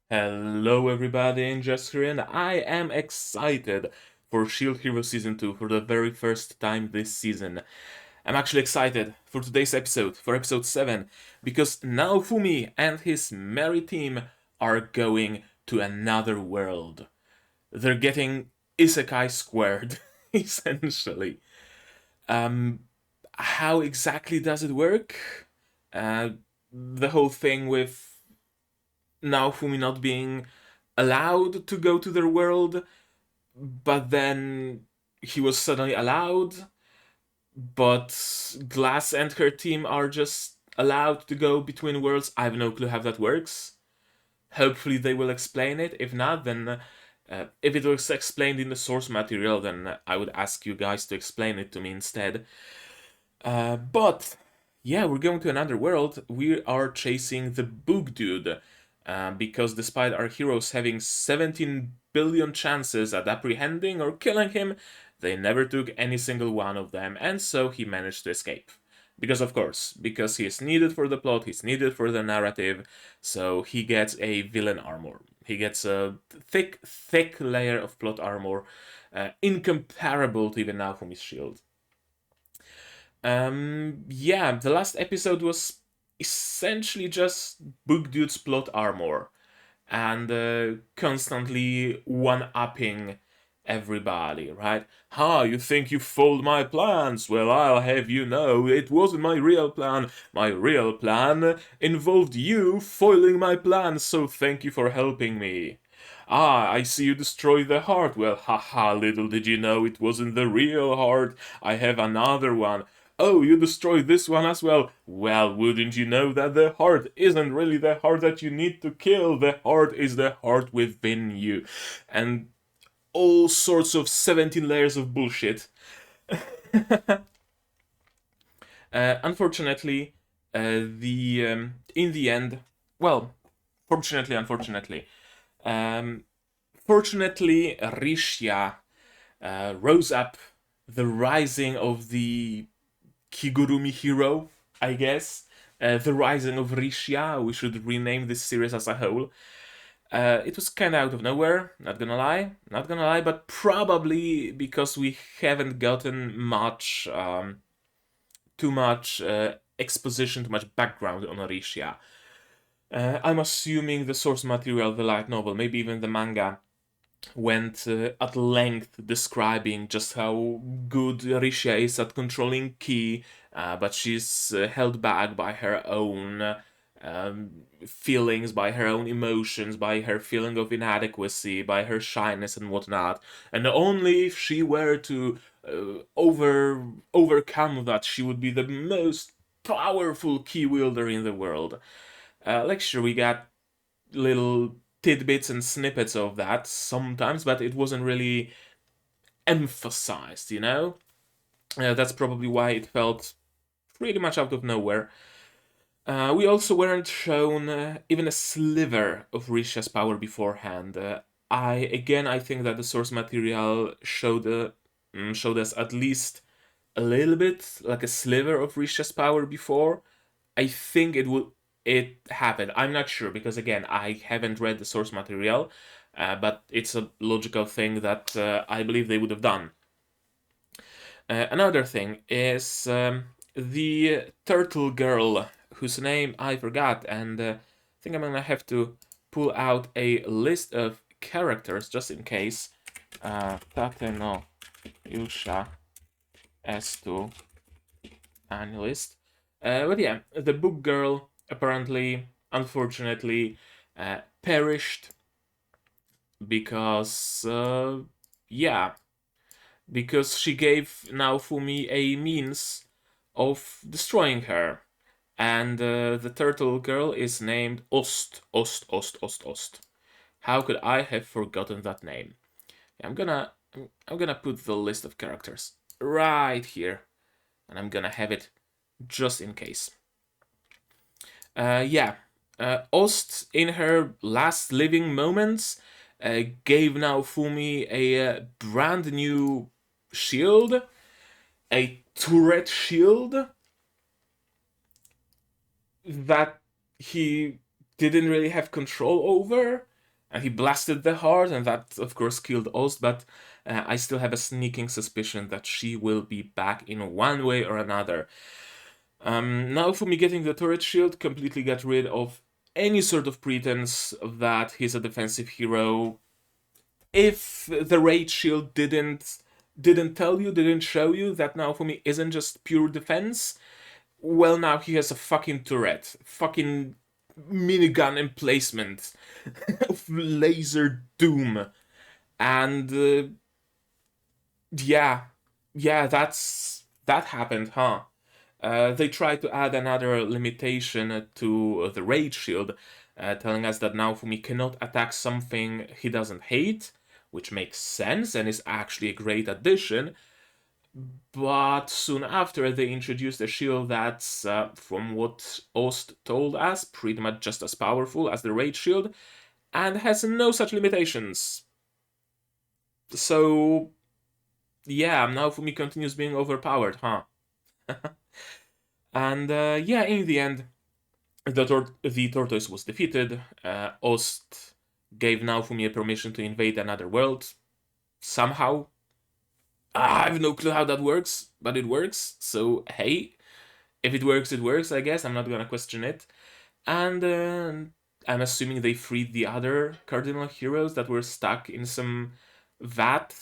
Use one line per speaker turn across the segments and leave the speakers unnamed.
Hello everybody, in just here, and I am excited for Shield Hero Season 2 for the very first time this season. I'm actually excited for today's episode, for episode 7, because Naofumi and his merry team are going to another world. They're getting isekai squared, essentially. Um, how exactly does it work? Uh, the whole thing with Naofumi not being allowed to go to their world, but then he was suddenly allowed, but Glass and her team are just allowed to go between worlds. I have no clue how that works. Hopefully they will explain it. If not, then if it was explained in the source material, then I would ask you guys to explain it to me instead. But yeah, we're going to another world. We are chasing the Boog Dude. Because despite our heroes having 17 billion chances at apprehending or killing him, they never took any single one of them, and so he managed to escape. Because, of course, because he is needed for the plot, he's needed for the narrative, so he gets a villain armor. He gets a thick, thick layer of plot armor, incomparable to even Naofumi's shield. Yeah, the last episode was essentially just Book Dude's plot armor and constantly one-upping everybody, right? Ha, you think you fooled my plans? Well, I'll have you know, it wasn't my real plan. My real plan involved you foiling my plans, so thank you for helping me. Ah, I see you destroyed the heart. Well, haha, little did you know it wasn't the real heart. I have another one. Oh, you destroyed this one as well. Well, wouldn't you know that the heart isn't really the heart that you need to kill? The heart is the heart within you. And all sorts of 17 layers of bullshit. Unfortunately, the in the end, well, fortunately, unfortunately, um, fortunately, Rishya rose up the rising of the Kigurumi hero, I guess. The Rising of Rishya. We should rename this series as a whole. It was kind of out of nowhere, not gonna lie, but probably because we haven't gotten too much exposition, too much background on Rishya. I'm assuming the source material, the light novel, maybe even the manga, went at length describing just how good Risha is at controlling ki, but she's held back by her own feelings, by her own emotions, by her feeling of inadequacy, by her shyness and whatnot. And only if she were to overcome that, she would be the most powerful key wielder in the world. Like sure, we got little tidbits and snippets of that sometimes, but it wasn't really emphasized, you know? That's probably why it felt pretty much out of nowhere. We also weren't shown even a sliver of Risha's power beforehand. I think that the source material showed us at least a little bit, like a sliver of Risha's power before. I think it happened. I'm not sure because again I haven't read the source material, but it's a logical thing that I believe they would have done. Another thing is the turtle girl whose name I forgot, and I think I'm gonna have to pull out a list of characters just in case. Tate no Yusha S2 analyst. But yeah, the book girl apparently, unfortunately, perished because, yeah, because she gave Naofumi a means of destroying her. And the turtle girl is named Ost. How could I have forgotten that name? I'm gonna put the list of characters right here, and I'm gonna have it just in case. Yeah, Ost, in her last living moments, gave Naofumi a brand new shield, a turret shield that he didn't really have control over. And he blasted the heart, and that, of course, killed Ost, but I still have a sneaking suspicion that she will be back in one way or another. Now, for me, getting the turret shield completely got rid of any sort of pretense that he's a defensive hero. If the rage shield didn't tell you, didn't show you that Naofumi isn't just pure defense, well, now he has a fucking turret, fucking minigun emplacement of laser doom, and yeah, that happened, huh? They tried to add another limitation to the rage shield, telling us that Naofumi cannot attack something he doesn't hate, which makes sense and is actually a great addition. But soon after, they introduced a shield that's, from what Ost told us, pretty much just as powerful as the Rage Shield, and has no such limitations. So, yeah, Naofumi continues being overpowered, huh? And yeah, in the end, the tortoise was defeated. Ost gave Naofumi a permission to invade another world. Somehow. I have no clue how that works, but it works. So, hey, if it works, it works, I guess. I'm not gonna question it. And I'm assuming they freed the other Cardinal Heroes that were stuck in some vat.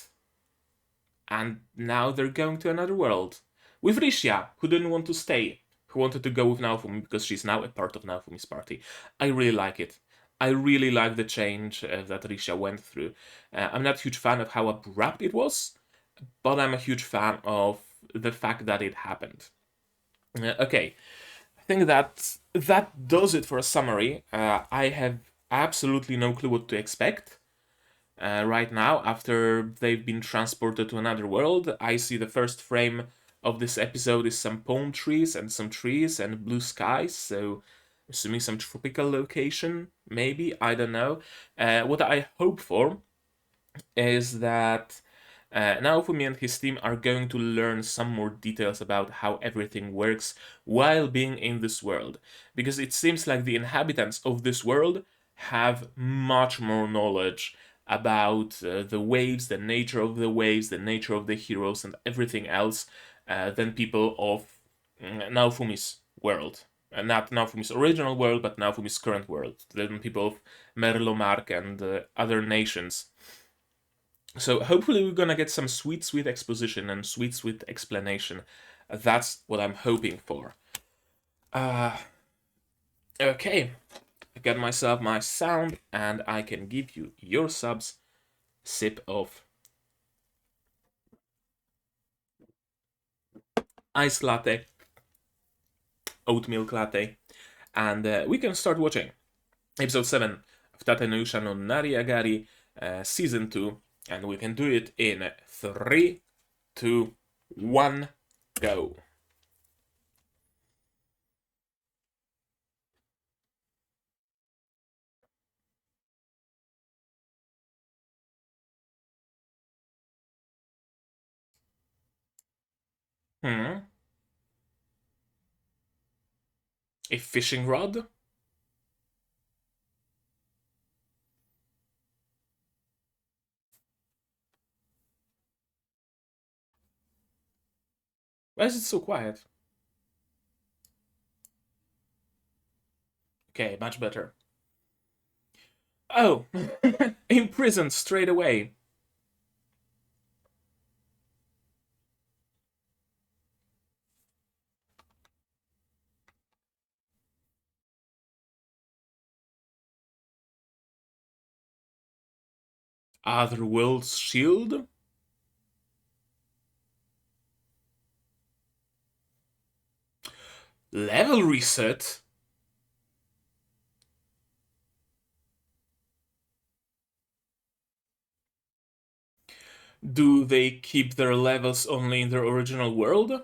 And now they're going to another world. With Rishia, who didn't want to stay. Who wanted to go with Naofumi because she's now a part of Naofumi's party. I really like it. I really like the change that Rishia went through. I'm not a huge fan of how abrupt it was, but I'm a huge fan of the fact that it happened. Okay, I think that does it for a summary. I have absolutely no clue what to expect. Right now, after they've been transported to another world, I see the first frame of this episode is some palm trees and some trees and blue skies, so assuming some tropical location, maybe, I don't know. What I hope for is that Naofumi and his team are going to learn some more details about how everything works while being in this world. Because it seems like the inhabitants of this world have much more knowledge about the waves, the nature of the waves, the nature of the heroes, and everything else than people of Naofumi's world. Not Naofumi's original world, but Naofumi's current world. Than people of Melromarc and other nations. So hopefully we're gonna get some sweet exposition and sweet explanation. That's what I'm hoping for. Okay, I got myself my sound, and I can give you your subs. Sip of iced latte, oat milk latte, and we can start watching episode 7 of Tatenuisha no Nariagari, season 2, and we can do it in 3, 2, 1, go. A fishing rod? Why is it so quiet? Okay, much better. Oh, imprisoned straight away. Otherworld's shield? Level reset? Do they keep their levels only in their original world?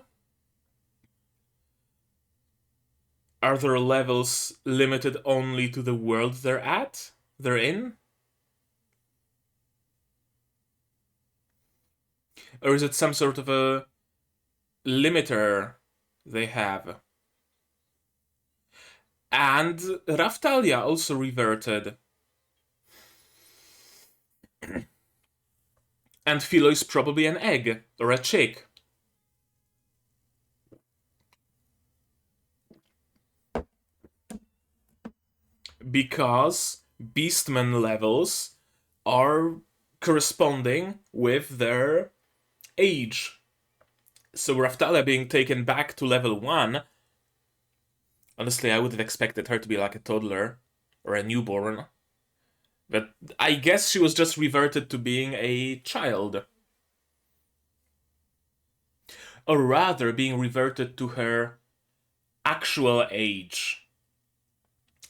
Are their levels limited only to the world they're in? Or is it some sort of a limiter they have? And Raphtalia also reverted. And Philo is probably an egg or a chick. Because Beastman levels are corresponding with their age. So Raphtalia being taken back to level 1, honestly, I would have expected her to be like a toddler or a newborn. But I guess she was just reverted to being a child. Or rather, being reverted to her actual age.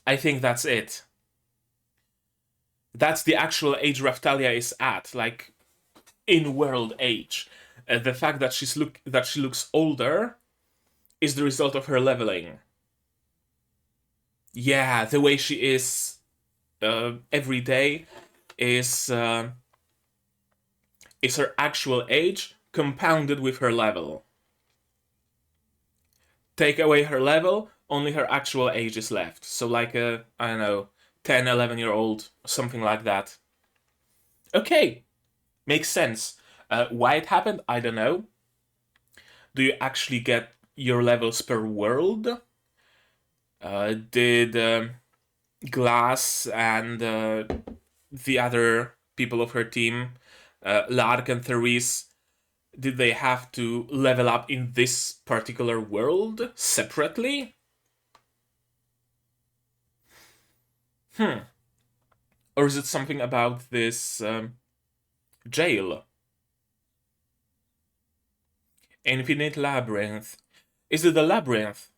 I think that's it. That's the actual age Raphtalia is at, like in world age. The fact that she looks older is the result of her leveling. Yeah, the way she is every day is is her actual age compounded with her level. Take away her level, only her actual age is left. So like a, I don't know, 10, 11-year-old, something like that. Okay, makes sense. Why it happened, I don't know. Do you actually get your levels per world? Did Glass and the other people of her team, Lark and Therese, did they have to level up in this particular world separately? Or is it something about this jail? Infinite Labyrinth. Is it the Labyrinth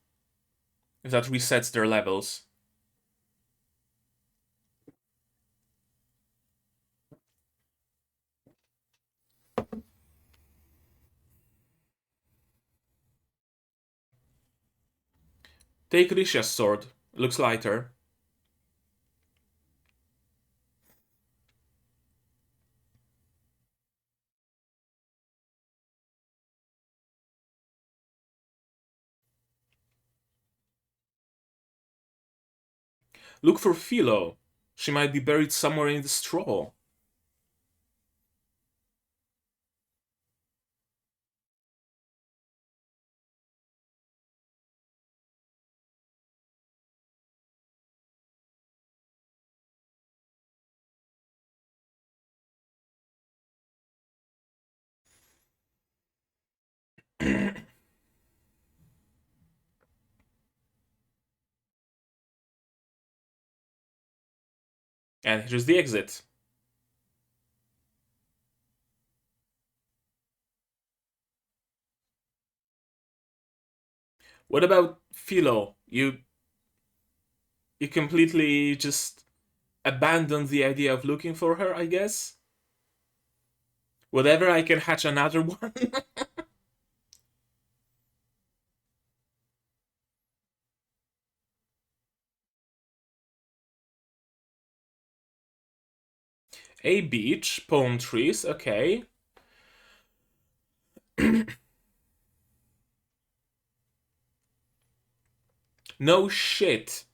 that resets their levels? Take Risha's sword. Looks lighter. Look for Philo. She might be buried somewhere in the straw. And here's the exit. What about Philo? You completely just abandoned the idea of looking for her, I guess? Whatever, I can hatch another one. A beach, palm trees, okay. No shit.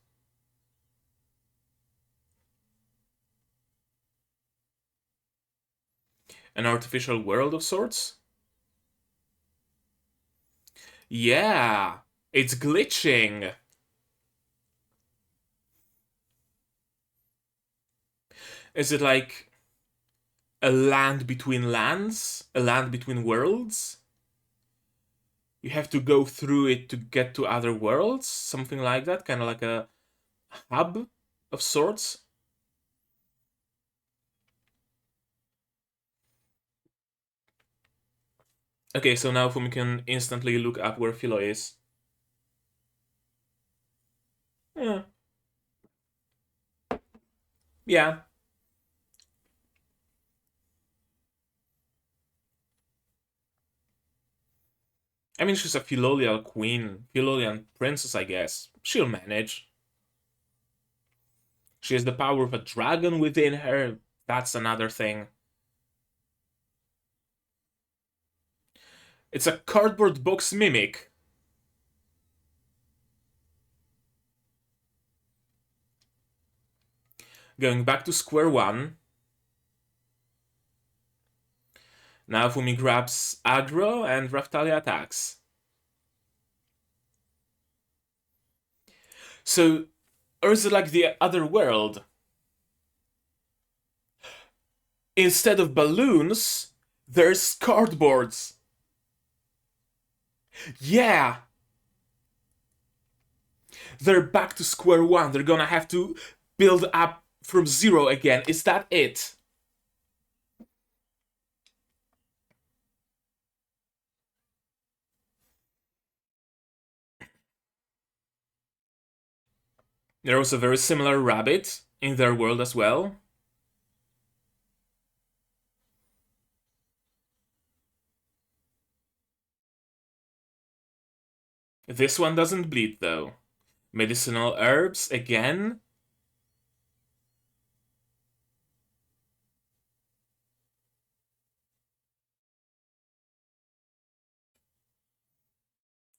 An artificial world of sorts? Yeah, it's glitching. Is it like a land between lands? A land between worlds? You have to go through it to get to other worlds? Something like that? Kind of like a hub of sorts? Okay, so now Fumi can instantly look up where Philo is. Yeah. Yeah. I mean, she's a Philolial queen, Philolian princess, I guess. She'll manage. She has the power of a dragon within her. That's another thing. It's a cardboard box mimic. Going back to square one. Naofumi grabs aggro and Raphtalia attacks. So, or is it like the other world? Instead of balloons, there's cardboards. Yeah! They're back to square one. They're gonna have to build up from zero again. Is that it? There was a very similar rabbit in their world as well. This one doesn't bleed though. Medicinal herbs again.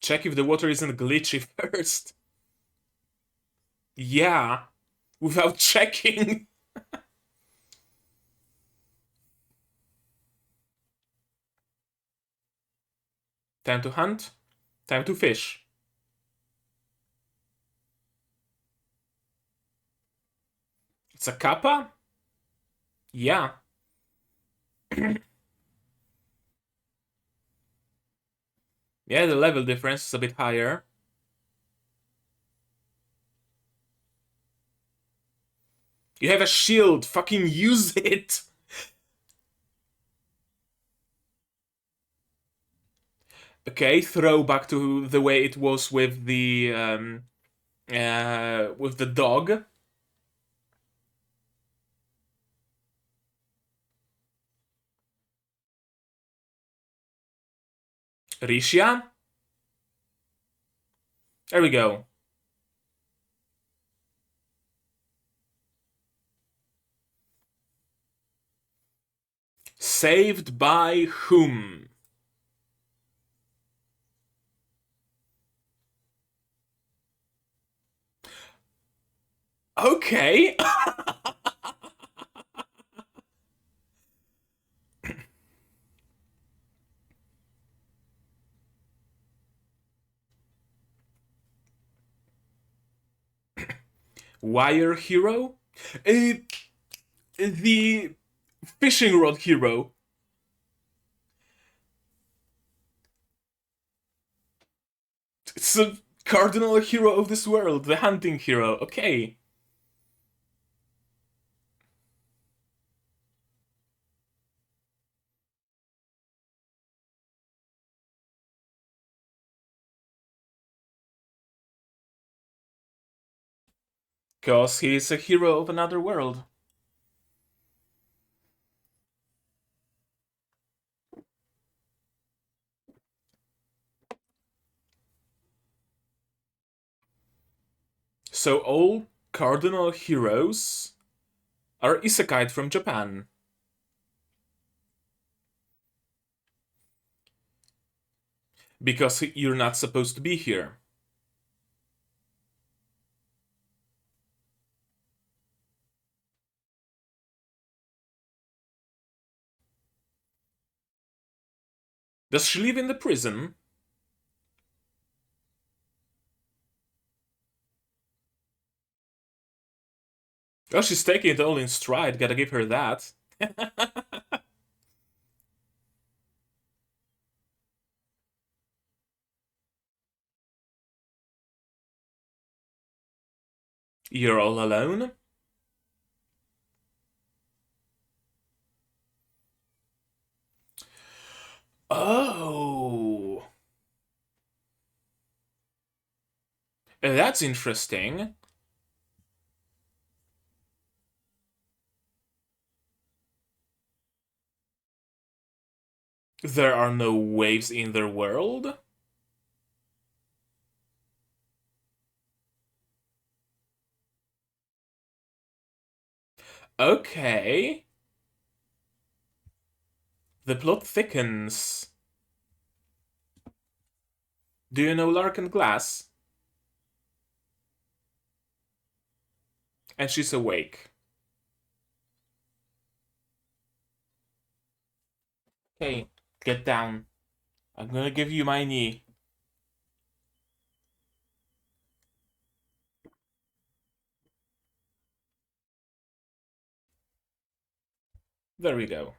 Check if the water isn't glitchy first. Yeah, without checking. Time to hunt. Time to fish. It's a kappa? Yeah. Yeah, the level difference is a bit higher. You have a shield, fucking use it! Okay, throw back to the way it was with the dog. Risha? There we go. Saved by whom? Okay. Wire hero? The fishing rod hero. It's a cardinal hero of this world, the hunting hero. Okay. Because he's a hero of another world. So all cardinal heroes are isekai from Japan. Because you're not supposed to be here. Does she live in the prison? Oh, she's taking it all in stride, gotta give her that. You're all alone? Oh. That's interesting. There are no waves in their world? Okay. The plot thickens. Do you know Lark and Glass? And she's awake. Hey, get down. I'm gonna give you my knee. There we go.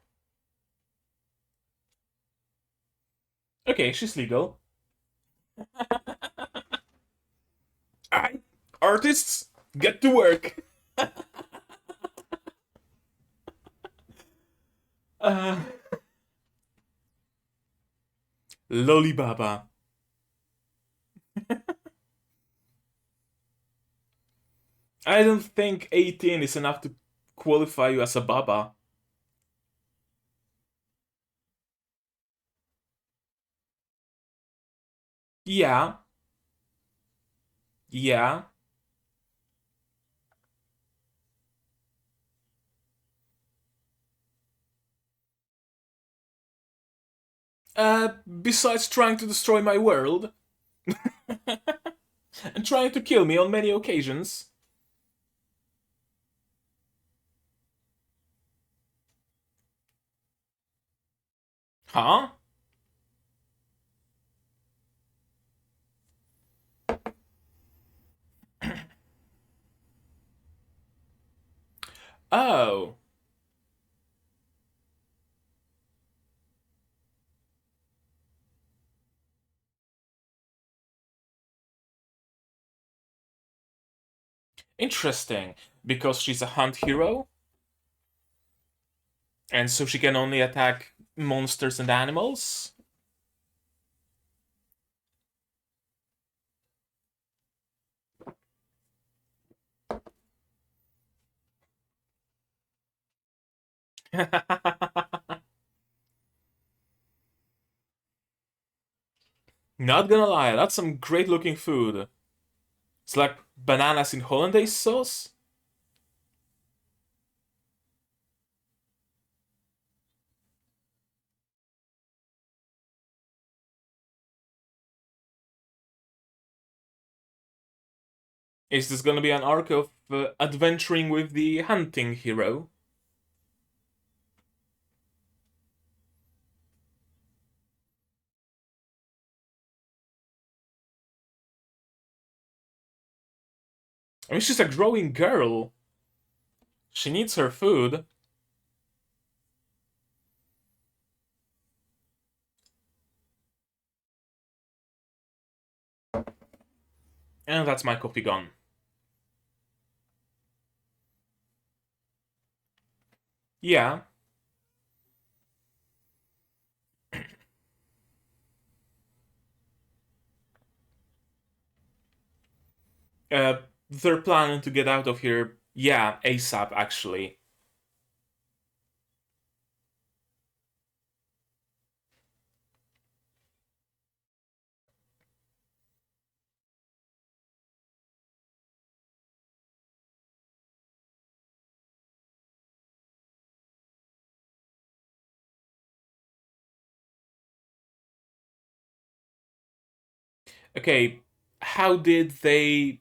Okay, she's legal. Alright, artists, get to work. uh, Lollibaba. I don't think 18 is enough to qualify you as a baba. Yeah, yeah. Besides trying to destroy my world and trying to kill me on many occasions. Huh? Oh. Interesting. Because she's a hunt hero? And so she can only attack monsters and animals? Not gonna lie, that's some great looking food. It's like bananas in hollandaise sauce? Is this gonna be an arc of adventuring with the hunting hero? I mean, she's a growing girl. She needs her food. And that's my copy gone. Yeah. They're planning to get out of here, yeah, ASAP, actually. Okay, how did they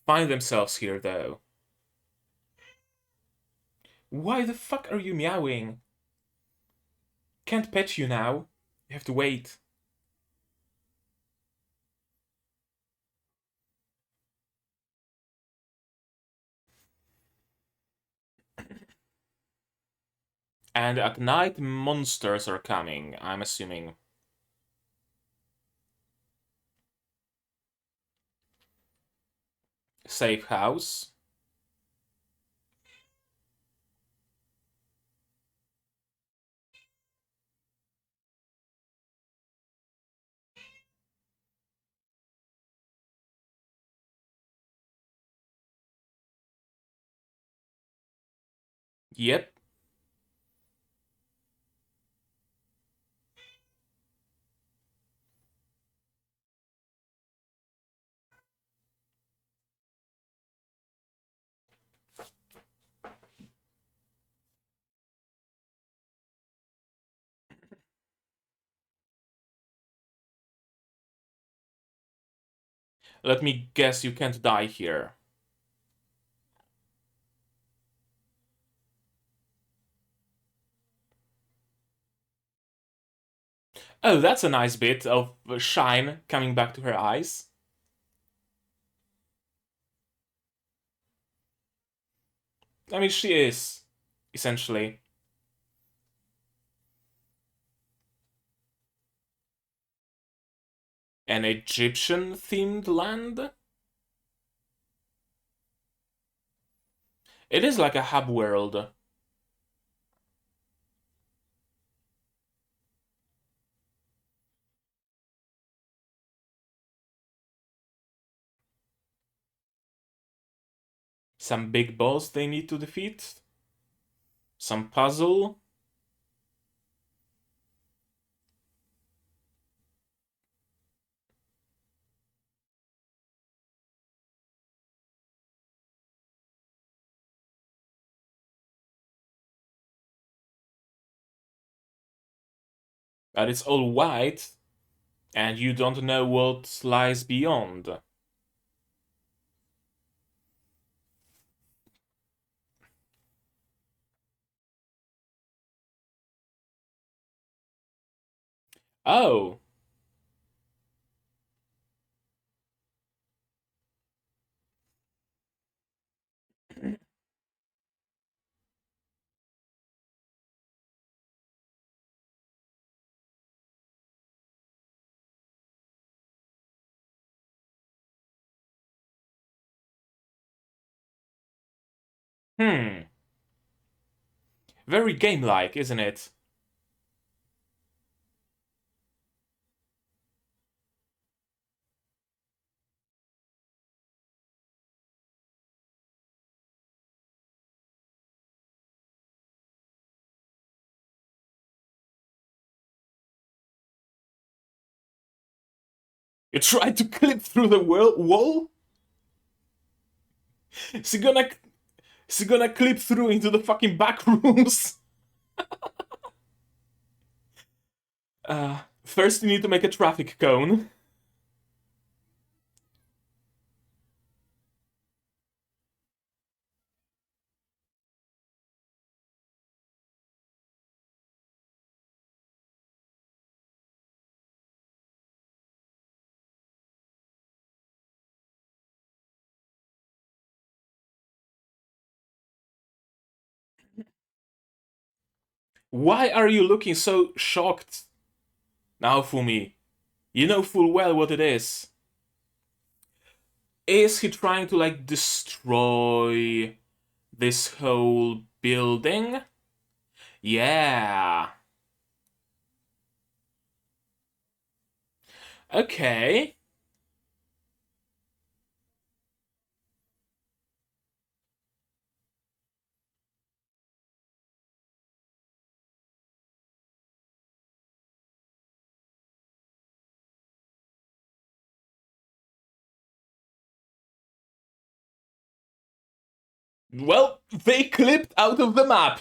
find themselves here, though? Why the fuck are you meowing? Can't pet you now. You have to wait. And at night, monsters are coming, I'm assuming. Safe house. Yep. Let me guess you can't die here. Oh, that's a nice bit of shine coming back to her eyes. I mean, she is, essentially. An Egyptian-themed land? It is like a hub world. Some big boss they need to defeat. Some puzzle. But it's all white, and you don't know what lies beyond. Oh. Hmm. Very game-like, isn't it? You tried to clip through the wall? Is he gonna... Is he gonna clip through into the fucking back rooms? First you need to make a traffic cone. Why are you looking so shocked, Naofumi? You know full well what it is. Is he trying to, like, destroy this whole building? Yeah. Okay. Well, they clipped out of the map.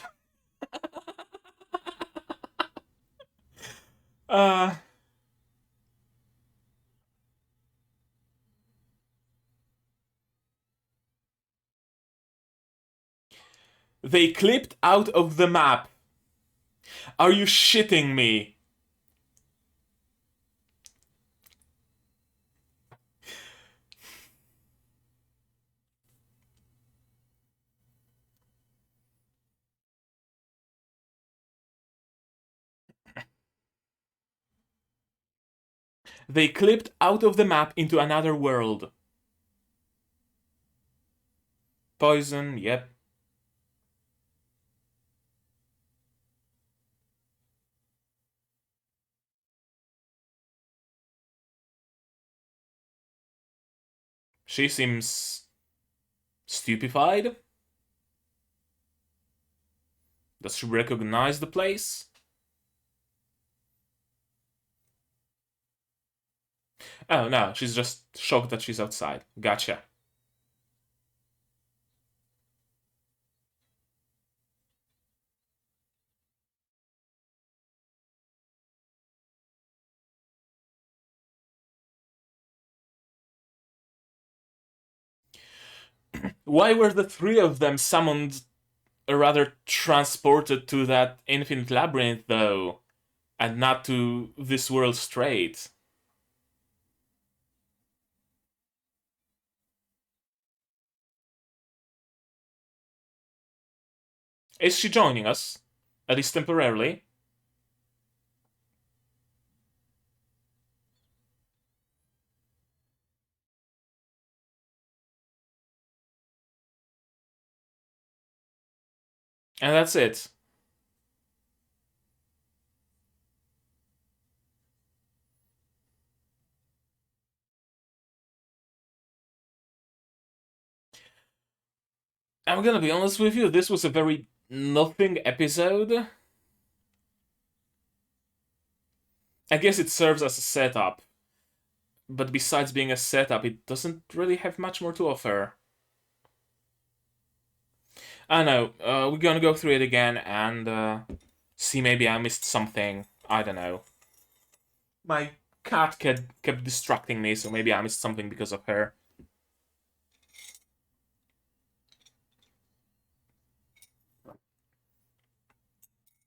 Uh, they clipped out of the map. Are you shitting me? They clipped out of the map into another world. Poison, yep. She seems stupefied. Does she recognize the place? Oh no, she's just shocked that she's outside. Gotcha. Why were the three of them summoned, or rather transported to that infinite labyrinth, though? and not to this world straight. Is she joining us? At least temporarily? And that's it. I'm gonna be honest with you, this was a very nothing episode. I guess it serves as a setup, but besides being a setup, it doesn't really have much more to offer. I know, we're gonna go through it again and see maybe I missed something. I don't know. My cat kept distracting me, so maybe I missed something because of her.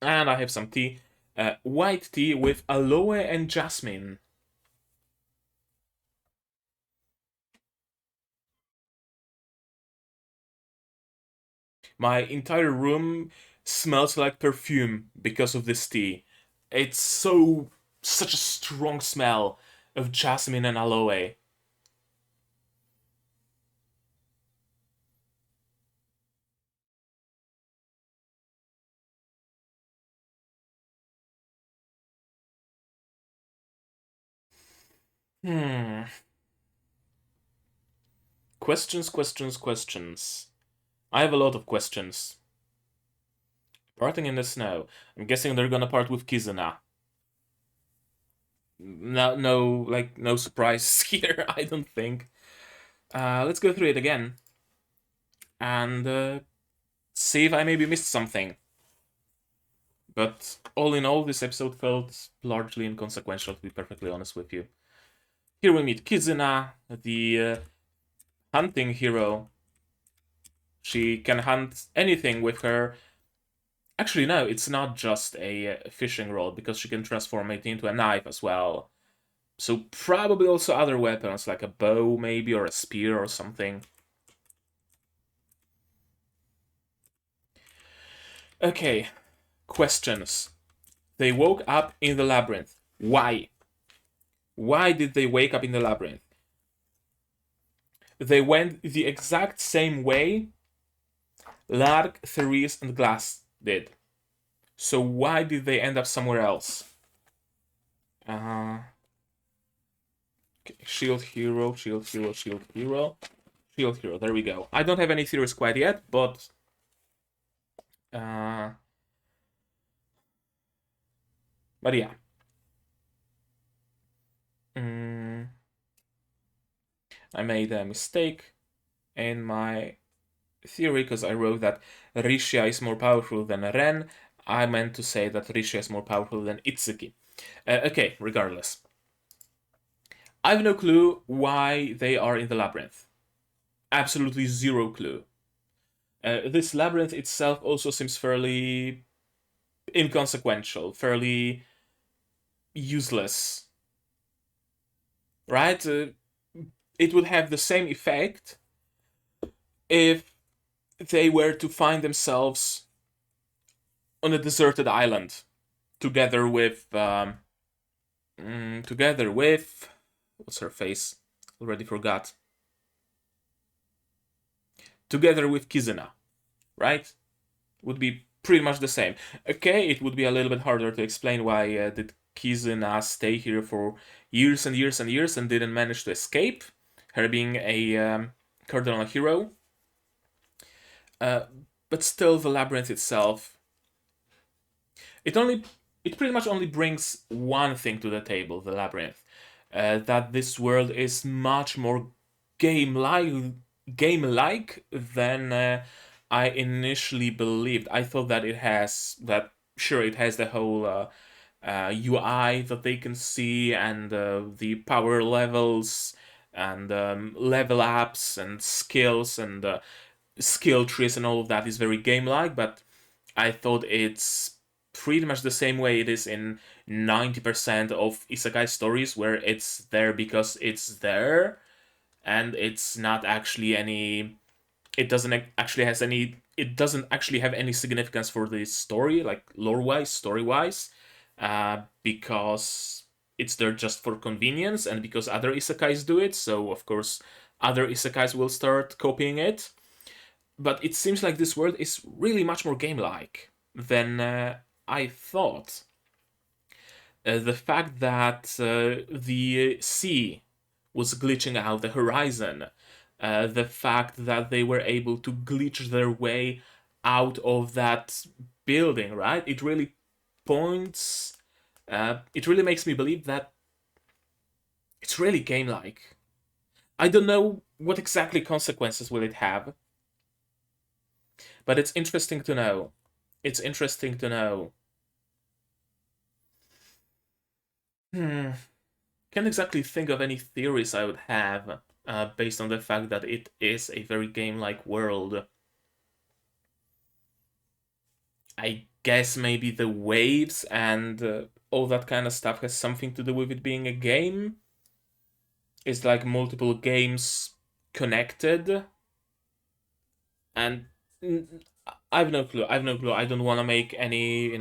And I have some tea. White tea with aloe and jasmine. My entire room smells like perfume because of this tea. It's such a strong smell of jasmine and aloe. Hmm. Questions, questions, questions. I have a lot of questions. Parting in the snow. I'm guessing they're gonna part with Kizuna. No surprises here, I don't think. Let's go through it again and see if I maybe missed something. But all in all, this episode felt largely inconsequential, to be perfectly honest with you. Here we meet Kizuna, the hunting hero. She can hunt anything with her. Actually, no, it's not just a fishing rod, because she can transform it into a knife as well. So probably also other weapons, like a bow maybe, or a spear or something. Okay, questions. They woke up in the labyrinth. Why? Why did they wake up in the labyrinth? They went the exact same way Lark, Therese, and Glass did. So why did they end up somewhere else? Uh, shield hero, shield hero, shield hero, shield hero. There we go. I don't have any theories quite yet, but uh, yeah. Mm, I made a mistake in my theory because I wrote that Rishia is more powerful than Ren. I meant to say that Rishia is more powerful than Itsuki. Okay, regardless. I have no clue why they are in the labyrinth. Absolutely zero clue. This labyrinth itself also seems fairly inconsequential, fairly useless, right? It would have the same effect if they were to find themselves on a deserted island together with what's her face? Already forgot. Together with Kizuna, right? Would be pretty much the same. Okay, it would be a little bit harder to explain why did Kizuna stay here for years and years and years and didn't manage to escape, her being a cardinal hero. Uh, but still, the labyrinth itself, it only, it pretty much only brings one thing to the table, the labyrinth. That this world is much more game-like, game-like than I initially believed. I thought that it has that. Sure, it has the whole UI that they can see and the power levels and level ups and skills and skill trees and all of that is very game-like. But I thought it's pretty much the same way it is in 90% of isekai stories, where it's there because it's there, and it's not actually any. It doesn't actually has any. It doesn't actually have any significance for the story, like lore-wise, story-wise, because it's there just for convenience, and because other isekais do it. So of course, other isekais will start copying it. But it seems like this world is really much more game-like than I thought. The fact that the sea was glitching out the horizon, the fact that they were able to glitch their way out of that building, right? It really points. It really makes me believe that it's really game-like. I don't know what exactly consequences will it have, but it's interesting to know. It's interesting to know. Can't exactly think of any theories I would have based on the fact that it is a very game-like world. I guess maybe the waves and all that kind of stuff has something to do with it being a game. It's like multiple games connected, and I've no clue. I've no clue. I don't want to make any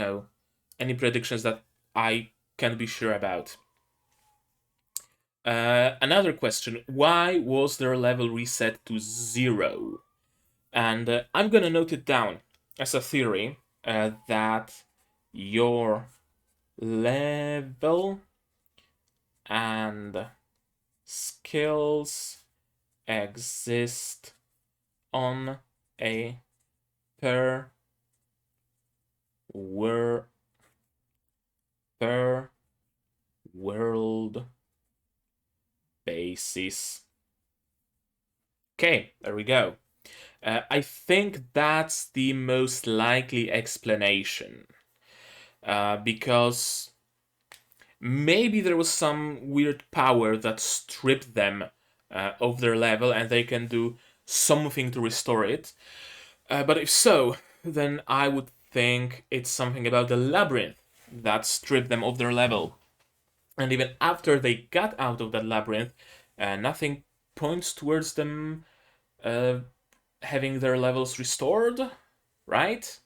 predictions that I can't be sure about. Another question: why was their level reset to 0? And I'm gonna note it down as a theory that your level and skills exist on a per world basis. Okay, there we go. I think that's the most likely explanation. Because maybe there was some weird power that stripped them of their level and they can do something to restore it. But if so, then I would think it's something about the labyrinth that stripped them of their level. And even after they got out of that labyrinth, nothing points towards them having their levels restored, right?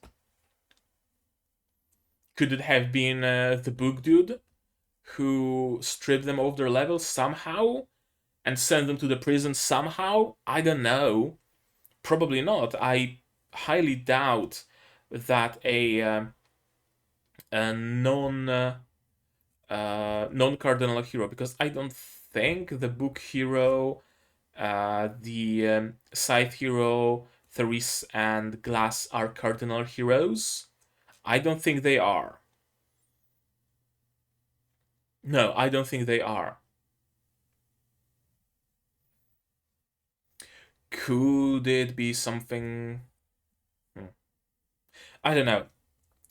Could it have been the book dude who stripped them of their levels somehow and sent them to the prison somehow? I don't know. Probably not. I highly doubt that a non cardinal hero, because I don't think the book hero, the scythe hero, Therese and Glass are cardinal heroes. I don't think they are. No, I don't think they are. Could it be something? I don't know.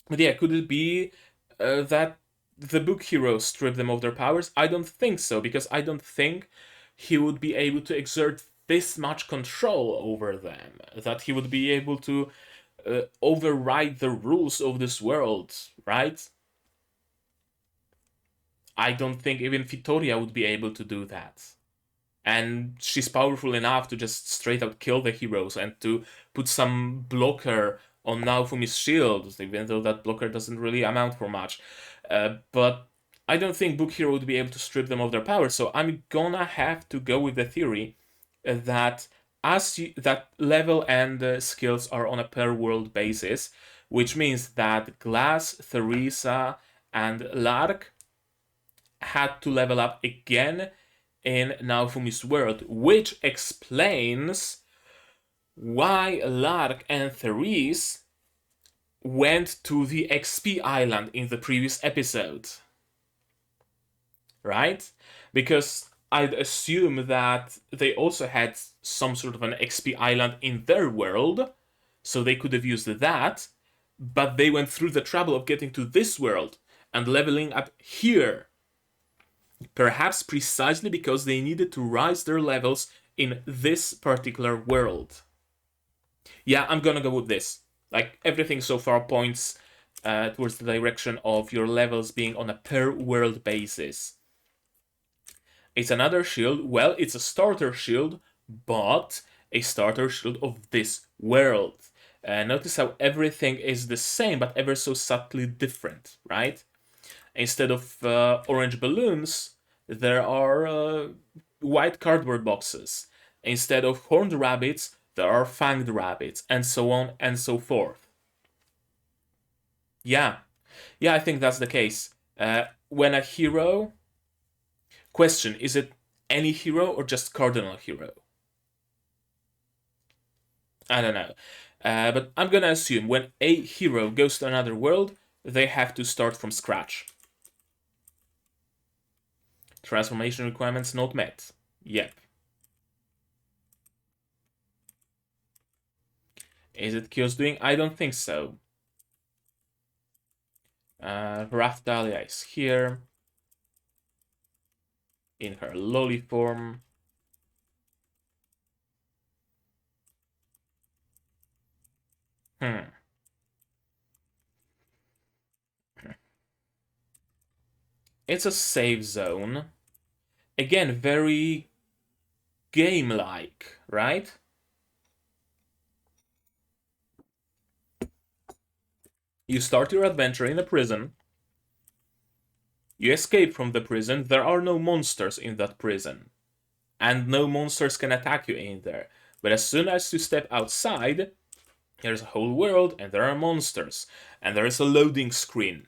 But yeah, could it be that the book hero stripped them of their powers? I don't think so, because I don't think he would be able to exert this much control over them. That he would be able to override the rules of this world, right? I don't think even Vittoria would be able to do that. And she's powerful enough to just straight out kill the heroes and to put some blocker on Naofumi's shield, even though that blocker doesn't really amount for much. But I don't think Book Hero would be able to strip them of their power, so I'm gonna have to go with the theory that that level and skills are on a per world basis, which means that Glass, Theresa, and Lark had to level up again in Naofumi's world, which explains why Lark and Therese went to the XP island in the previous episode. Right? Because I'd assume that they also had some sort of an XP island in their world, so they could have used that, but they went through the trouble of getting to this world and leveling up here. Perhaps precisely because they needed to rise their levels in this particular world. Yeah, I'm gonna go with this. Like, everything so far points towards the direction of your levels being on a per world basis. It's another shield. Well, it's a starter shield, but a starter shield of this world. Notice how everything is the same, but ever so subtly different, right? Instead of orange balloons, there are white cardboard boxes. Instead of horned rabbits, there are fanged rabbits, and so on and so forth. Yeah, yeah, I think that's the case. When a hero. Question: is it any hero or just Cardinal Hero? I don't know. But I'm gonna assume when a hero goes to another world, they have to start from scratch. Transformation requirements not met. Yep. Is it Kyo's doing? I don't think so. Raphtalia is here. In her lolly form. It's a safe zone. Again, very game-like, right? You start your adventure in a prison. You escape from the prison. There are no monsters in that prison. And no monsters can attack you in there. But as soon as you step outside, there's a whole world and there are monsters. And there is a loading screen.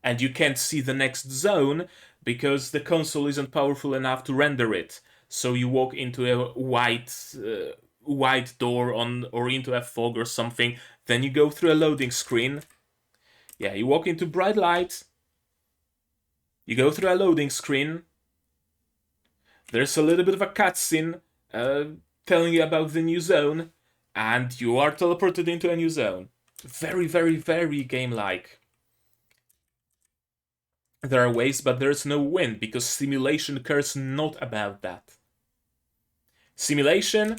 And you can't see the next zone because the console isn't powerful enough to render it. So you walk into a white door or into a fog or something. Then you go through a loading screen. Yeah, you walk into bright light. You go through a loading screen. There's a little bit of a cutscene telling you about the new zone, and you are teleported into a new zone. Very, very, very game-like. There are waves, but there's no wind, because simulation cares not about that. Simulation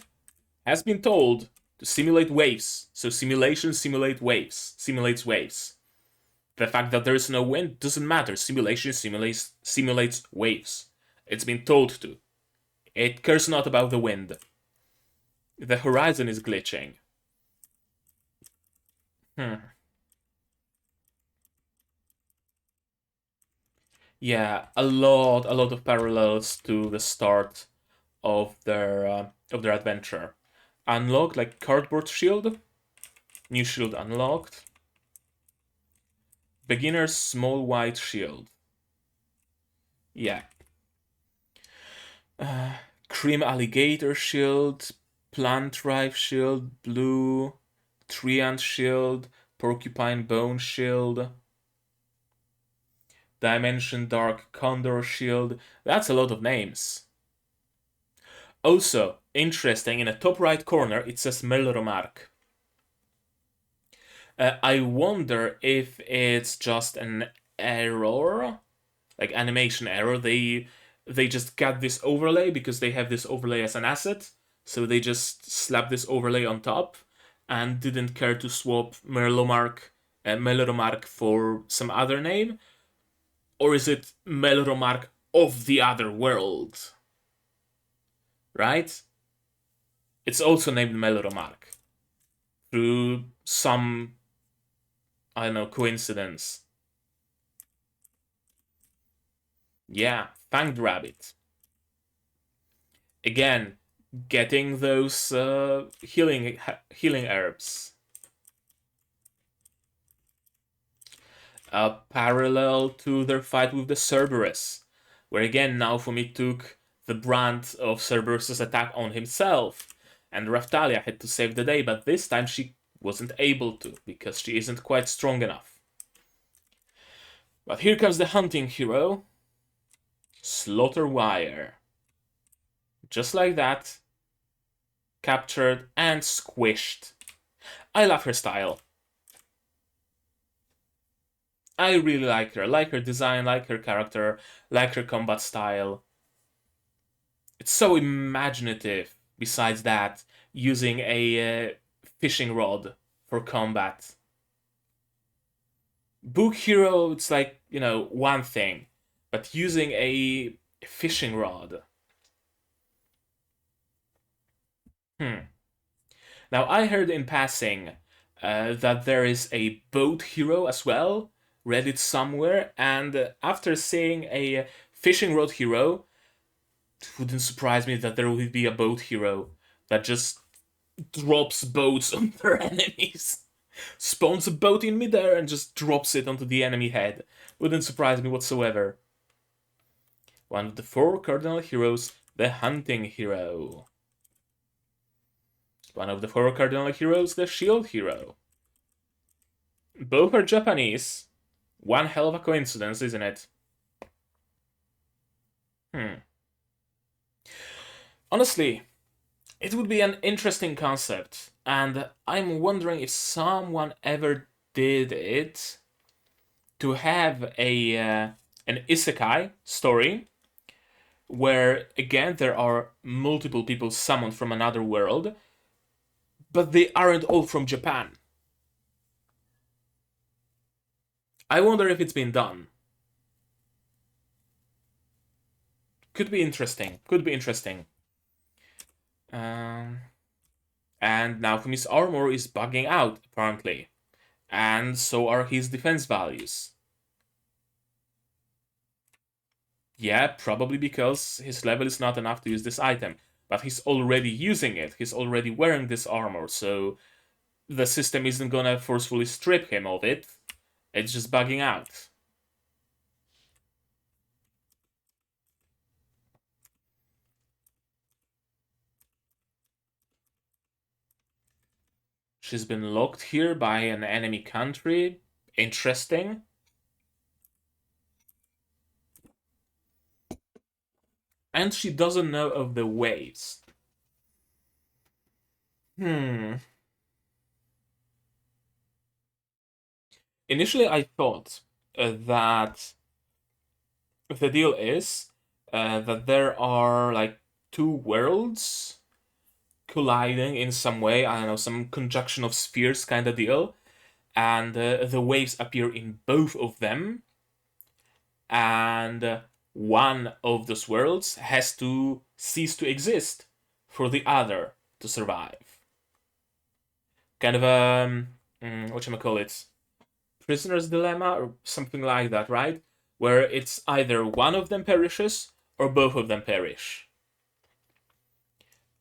has been told to simulate waves, so simulation simulates waves. The fact that there is no wind doesn't matter. Simulation simulates waves. It's been told to. It cares not about the wind. The horizon is glitching. Yeah, a lot of parallels to the start of their adventure. Unlocked like cardboard shield, new shield unlocked. Beginner's small white shield. Yeah. Cream alligator shield, plant rife shield, blue, treant shield, porcupine bone shield, dimension dark condor shield. That's a lot of names. Also, interesting, in the top right corner it says Melromarc. I wonder if it's just an error, like animation error. They just got this overlay because they have this overlay as an asset, so they just slapped this overlay on top and didn't care to swap Melromarc for some other name. Or is it Melromarc of the other world? Right? It's also named Melromarc through some, I don't know, coincidence. Yeah, Fanged Rabbit. Again, getting those healing herbs. Parallel to their fight with the Cerberus, where again Naofumi took the brunt of Cerberus's attack on himself, and Raphtalia had to save the day, but this time she wasn't able to, because she isn't quite strong enough. But here comes the hunting hero, Slaughter Wire. Just like that, captured and squished. I love her style. I really like her. Like her design, like her character, like her combat style. It's so imaginative, besides that, using a fishing rod for combat. Book hero, it's like, one thing. But using a fishing rod. Hmm. Now, I heard in passing that there is a boat hero as well, read it somewhere, and after seeing a fishing rod hero, it wouldn't surprise me that there would be a boat hero that just drops boats on their enemies. Spawns a boat in midair and just drops it onto the enemy head. Wouldn't surprise me whatsoever. One of the four cardinal heroes, the hunting hero. One of the four cardinal heroes, the shield hero. Both are Japanese. One hell of a coincidence, isn't it? Hmm. Honestly, it would be an interesting concept, and I'm wondering if someone ever did it to have an isekai story where again there are multiple people summoned from another world, but they aren't all from Japan. I wonder if it's been done. Could be interesting. Could be interesting. Um, and Naofumi's armor is bugging out, apparently. And so are his defense values. Yeah, probably because his level is not enough to use this item. But he's already using it. He's already wearing this armor, so the system isn't gonna forcefully strip him of it. It's just bugging out. She's been locked here by an enemy country. Interesting. And she doesn't know of the waves. Hmm. Initially, I thought that the deal is that there are like two worlds colliding in some way. I don't know, some conjunction of spheres kind of deal. And the waves appear in both of them. And one of those worlds has to cease to exist for the other to survive. Kind of a what you call it, prisoner's dilemma or something like that, right? Where it's either one of them perishes or both of them perish,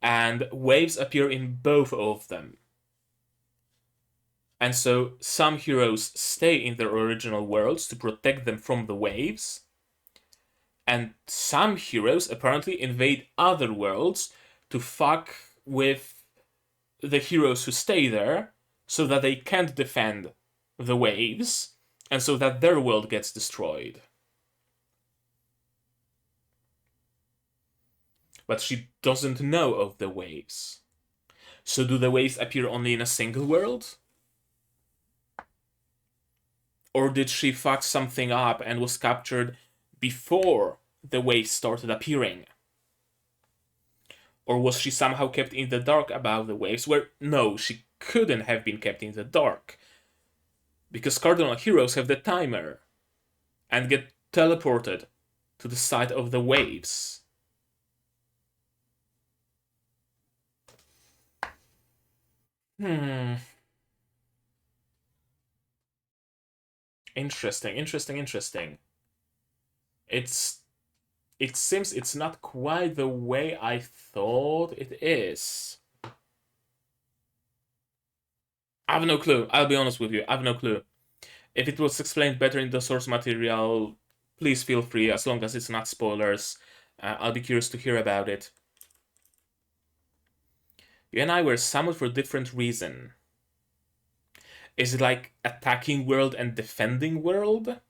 and waves appear in both of them. And so some heroes stay in their original worlds to protect them from the waves, and some heroes apparently invade other worlds to fuck with the heroes who stay there so that they can't defend the waves and so that their world gets destroyed. But she doesn't know of the waves. So do the waves appear only in a single world? Or did she fuck something up and was captured before the waves started appearing? Or was she somehow kept in the dark about the waves? Where no, she couldn't have been kept in the dark. Because Cardinal Heroes have the timer and get teleported to the side of the waves. Hmm. Interesting, interesting, interesting. It's it seems it's not quite the way I thought it is. I have no clue. I'll be honest with you. I have no clue. If it was explained better in the source material, please feel free, as long as it's not spoilers. I'll be curious to hear about it. You and I were summoned for different reason. Is it like attacking world and defending world?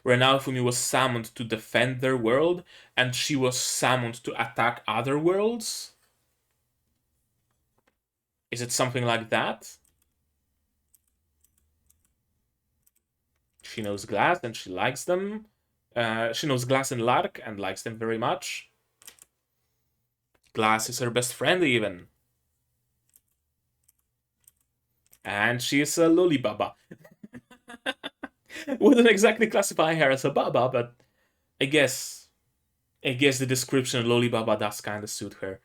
Where Naofumi was summoned to defend their world, and she was summoned to attack other worlds? Is it something like that? She knows Glass and she likes them. She knows Glass and Lark and likes them very much. Glass is her best friend, even. And she is a lollibaba. Wouldn't exactly classify her as a baba, but I guess I guess the description Loli Baba does kind of suit her.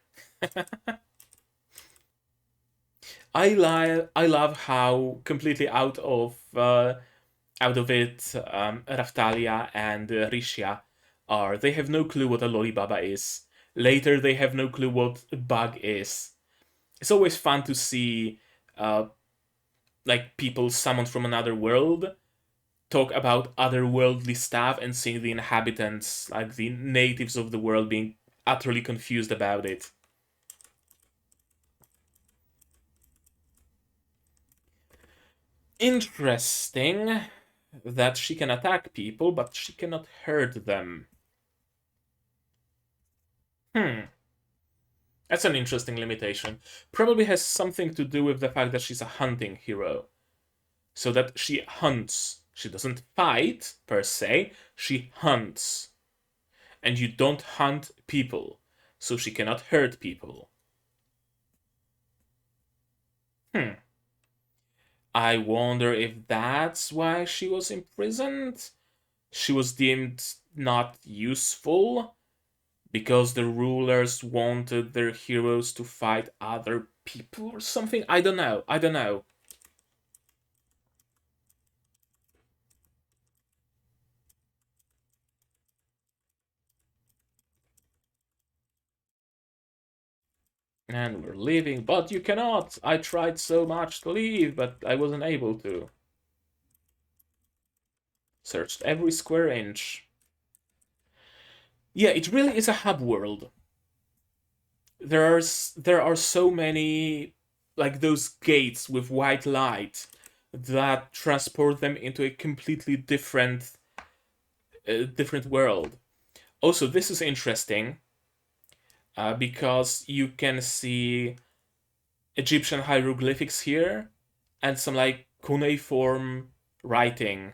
I love how completely out of it Raphtalia and Rishia are. They have no clue what a Loli Baba is. Later, they have no clue what a bug is. It's always fun to see uh, like people summoned from another world talk about otherworldly stuff and seeing the inhabitants, like the natives of the world, being utterly confused about it. Interesting that she can attack people, but she cannot hurt them. Hmm, that's an interesting limitation. Probably has something to do with the fact that she's a hunting hero. So that she hunts. She doesn't fight, per se, she hunts. And you don't hunt people, so she cannot hurt people. Hmm. I wonder if that's why she was imprisoned? She was deemed not useful because the rulers wanted their heroes to fight other people or something? I don't know. I don't know. And we're leaving, but you cannot. I tried so much to leave, but I wasn't able to. Searched every square inch. Yeah, it really is a hub world. There are so many like those gates with white light that transport them into a completely different world. Also, this is interesting because you can see Egyptian hieroglyphics here and some like cuneiform writing.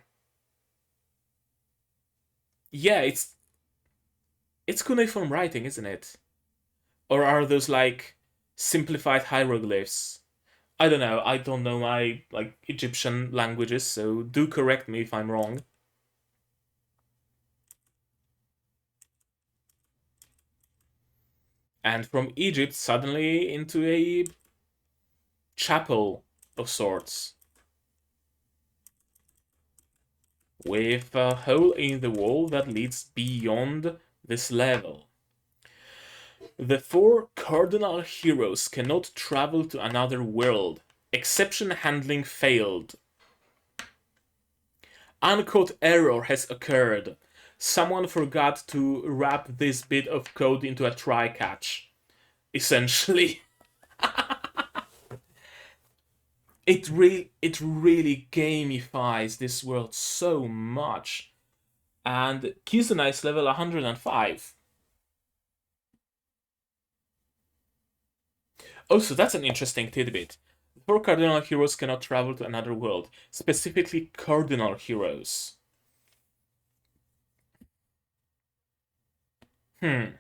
Yeah, it's cuneiform writing, isn't it? Or are those like simplified hieroglyphs? I don't know. I don't know my like Egyptian languages, so do correct me if I'm wrong. And from Egypt suddenly into a chapel of sorts with a hole in the wall that leads beyond this level. The four cardinal heroes cannot travel to another world. Exception handling failed. Uncode error has occurred. Someone forgot to wrap this bit of code into a try catch. Essentially. It really gamifies this world so much. And Kizuna is level 105. Also, that's an interesting tidbit. Four cardinal heroes cannot travel to another world, specifically cardinal heroes. Hmm.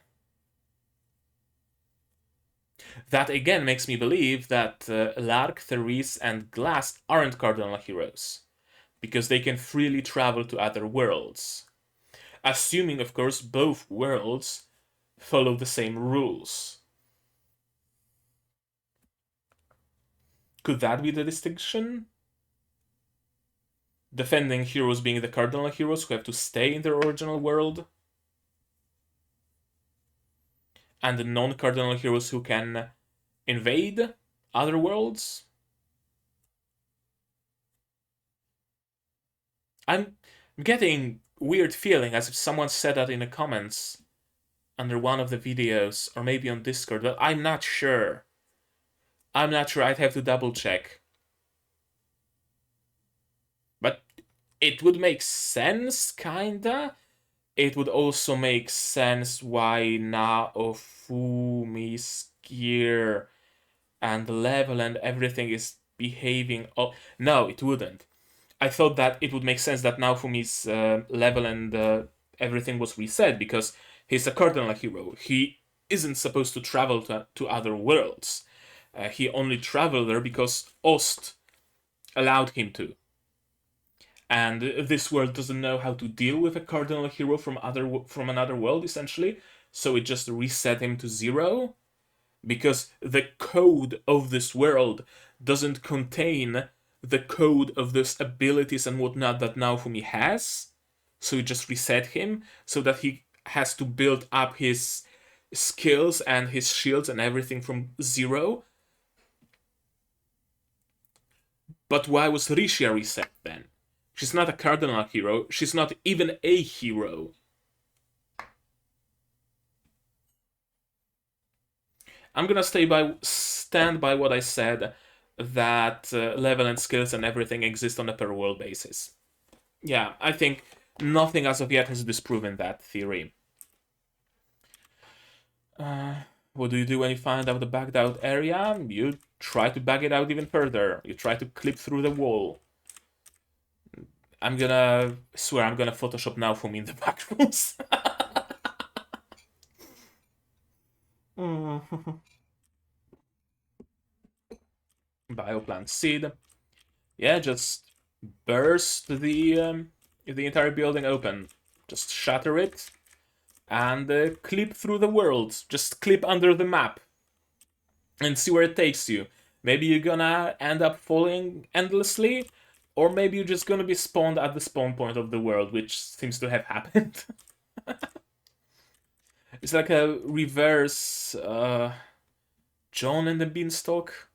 That again makes me believe that Lark, Therese, and Glass aren't cardinal heroes, because they can freely travel to other worlds. Assuming, of course, both worlds follow the same rules. Could that be the distinction? Defending heroes being the cardinal heroes who have to stay in their original world, and the non cardinal heroes who can invade other worlds? I'm getting weird feeling as if someone said that in the comments under one of the videos, or maybe on Discord, but I'm not sure. I'm not sure, I'd have to double check. But it would make sense, kinda. It would also make sense why Naofumi's gear and the level and everything is behaving. Oh, no, it wouldn't. I thought that it would make sense that Naofumi's level and everything was reset because he's a cardinal hero. He isn't supposed to travel to other worlds. He only traveled there because Ost allowed him to. and this world doesn't know how to deal with a cardinal hero from another world, essentially, so it just reset him to zero because the code of this world doesn't contain the code of those abilities and whatnot that Naofumi has. So it just reset him so that he has to build up his skills and his shields and everything from zero. But why was Rishia reset then? She's not a cardinal hero. She's not even a hero. I'm gonna stand by what I said, that level and skills and everything exist on a per world basis. Yeah, I think nothing as of yet has disproven that theory. What do you do when you find out the bagged out area? You try to bag it out even further. You try to clip through the wall. I'm gonna swear I'm gonna Photoshop Naofumi in the back rooms. Bioplant seed. Yeah, just burst the entire building open. Just shatter it and clip through the world. Just clip under the map and see where it takes you. Maybe you're gonna end up falling endlessly, or maybe you're just gonna be spawned at the spawn point of the world, which seems to have happened. It's like a reverse John and the Beanstalk.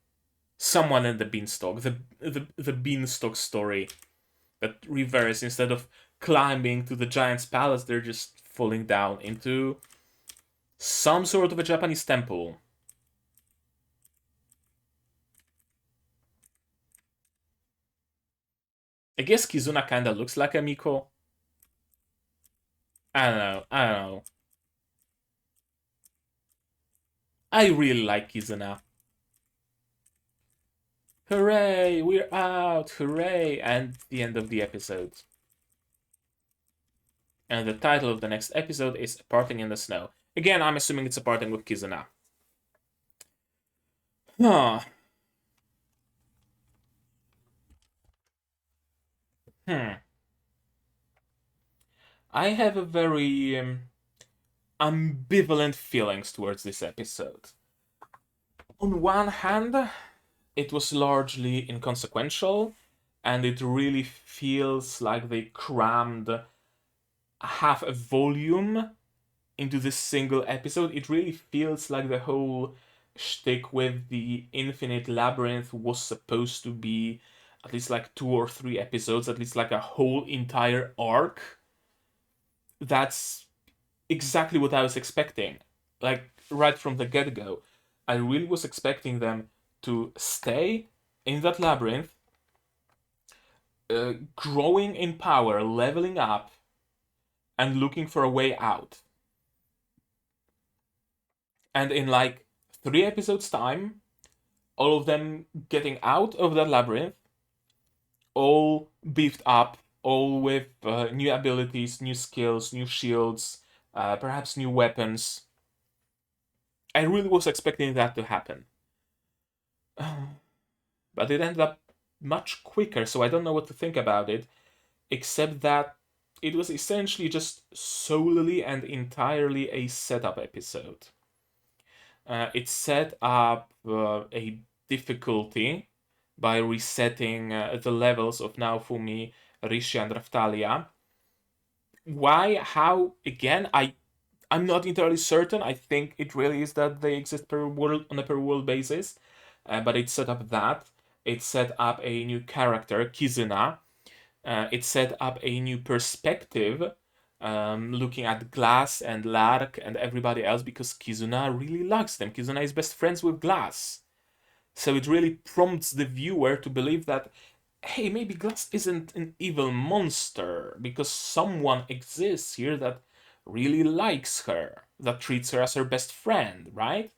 Someone in the Beanstalk. The Beanstalk story. That reverse, instead of climbing to the giant's palace, they're just falling down into some sort of a Japanese temple. I guess Kizuna kinda looks like a Miko. I don't know. I don't know. I really like Kizuna. Hooray! We're out! Hooray! And the end of the episode. And the title of the next episode is Parting in the Snow. Again, I'm assuming it's a parting with Kizuna. Huh. I have a very ambivalent feelings towards this episode. On one hand, it was largely inconsequential, and it really feels like they crammed half a volume into this single episode. It really feels like the whole shtick with the Infinite Labyrinth was supposed to be at least like 2 or 3 episodes, at least like a whole entire arc. That's exactly what I was expecting. Like, right from the get go. I really was expecting them to stay in that labyrinth, growing in power, leveling up, and looking for a way out. And in like 3 episodes' time, all of them getting out of that labyrinth, all beefed up, all with new abilities, new skills, new shields, perhaps new weapons. I really was expecting that to happen. But it ended up much quicker, so I don't know what to think about it, except that it was essentially just solely and entirely a setup episode. It set up a difficulty by resetting the levels of Naofumi, Rishi, and Raphtalia. Why? How? Again, I'm not entirely certain. I think it really is that they exist per world on a per world basis, but it set up that. It set up a new character, Kizuna. It set up a new perspective, looking at Glass and Lark and everybody else, because Kizuna really likes them. Kizuna is best friends with Glass. So it really prompts the viewer to believe that, hey, maybe Glass isn't an evil monster, because someone exists here that really likes her, that treats her as her best friend, right?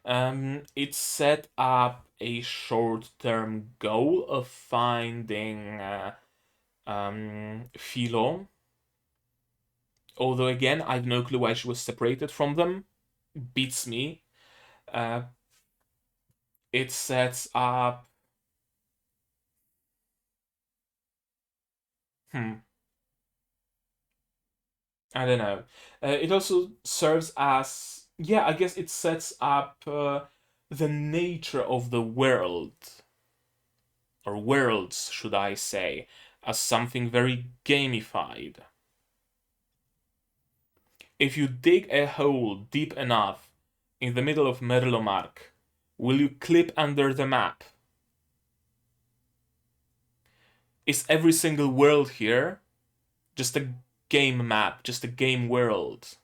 It set up a short-term goal of finding Philo. Although again, I've no clue why she was separated from them. Beats me. Uh, it sets up I don't know. It also serves as, yeah, I guess it sets up the nature of the world, or worlds, should I say, as something very gamified. If you dig a hole deep enough in the middle of Merlomarc, will you clip under the map? Is every single world here just a game map, just a game world?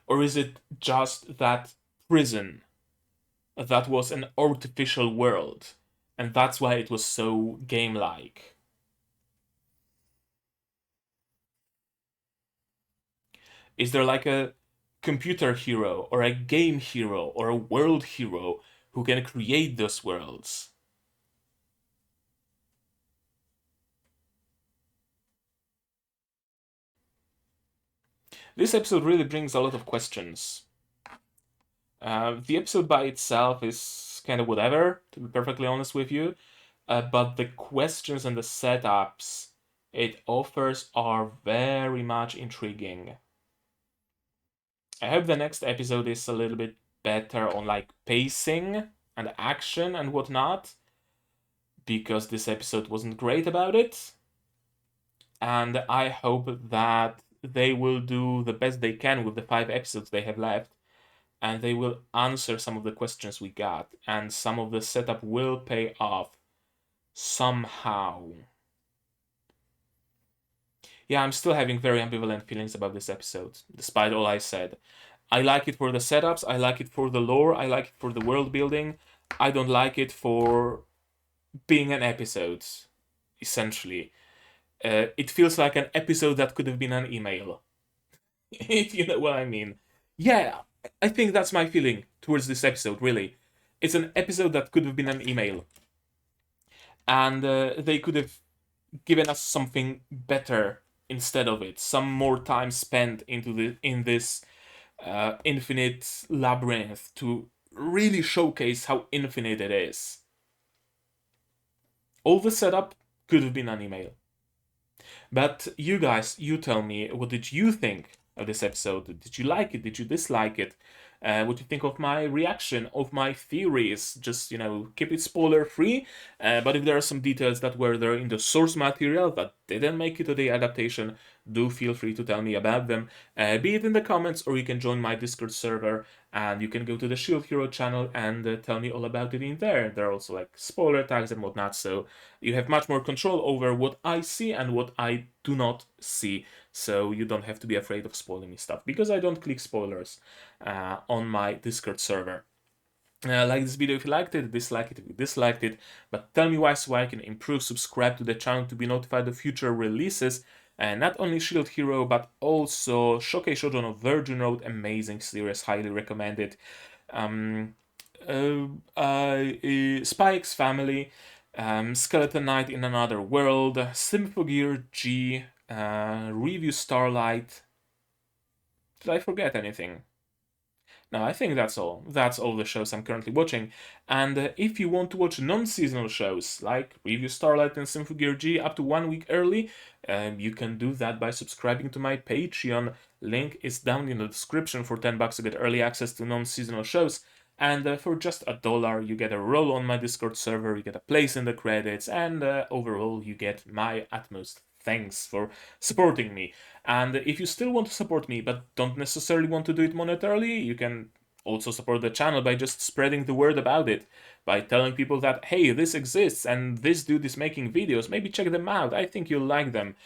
Or is it just that prison that was an artificial world, and that's why it was so game-like? Is there like a computer hero, or a game hero, or a world hero who can create those worlds? This episode really brings a lot of questions. The episode by itself is kind of whatever, to be perfectly honest with you, but the questions and the setups it offers are very much intriguing. I hope the next episode is a little bit better on like pacing and action and whatnot, because this episode wasn't great about it. And I hope that they will do the best they can with the 5 episodes they have left, and they will answer some of the questions we got, and some of the setup will pay off somehow. Yeah, I'm still having very ambivalent feelings about this episode, despite all I said. I like it for the setups, I like it for the lore, I like it for the world building. I don't like it for being an episode, essentially. It feels like an episode that could have been an email. If you know what I mean. Yeah, I think that's my feeling towards this episode, really. It's an episode that could have been an email. And they could have given us something better instead of it. Some more time spent in this infinite labyrinth to really showcase how infinite it is. All the setup could have been an email. But you guys, you tell me, what did you think of this episode? Did you like it? Did you dislike it? What do you think of my reaction, of my theories? Just, keep it spoiler free. But if there are some details that were there in the source material that didn't make it to the adaptation, do feel free to tell me about them. Be it in the comments, or you can join my Discord server and you can go to the Shield Hero channel and tell me all about it in there. There are also like spoiler tags and whatnot, so you have much more control over what I see and what I do not see. So you don't have to be afraid of spoiling me stuff, because I don't click spoilers on my Discord server. Like this video if you liked it, dislike it if you disliked it, but tell me why, so I can improve. Subscribe to the channel to be notified of future releases, and not only Shield Hero but also Shokei Shoujo no Virgin Road, amazing series, highly recommended. Spy X Family, Skeleton Knight in Another World, Symphogear G, Review Starlight. Did I forget anything? No, I think that's all. That's all the shows I'm currently watching. And if you want to watch non-seasonal shows like Review Starlight and Symphogear G up to 1 week early, you can do that by subscribing to my Patreon. Link is down in the description for $10 to get early access to non-seasonal shows. And for just $1, you get a role on my Discord server, you get a place in the credits, and overall, you get my utmost thanks for supporting me. And if you still want to support me, but don't necessarily want to do it monetarily, you can also support the channel by just spreading the word about it, by telling people that, hey, this exists and this dude is making videos, maybe check them out, I think you'll like them,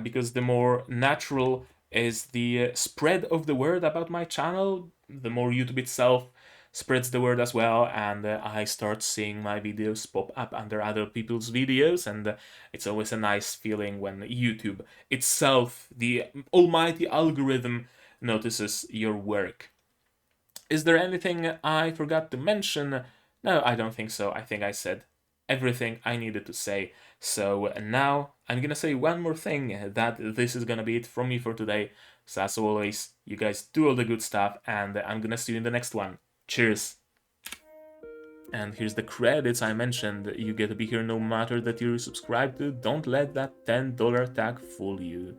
because the more natural is the spread of the word about my channel, the more YouTube itself spreads the word as well, and I start seeing my videos pop up under other people's videos, and it's always a nice feeling when YouTube itself, the almighty algorithm, notices your work. Is there anything I forgot to mention? No, I don't think so. I think I said everything I needed to say. So now I'm gonna say one more thing, that this is gonna be it from me for today. So as always, you guys do all the good stuff, and I'm gonna see you in the next one. Cheers. And here's the credits I mentioned. You get to be here no matter the tier you subscribe to. Don't let that $10 tag fool you.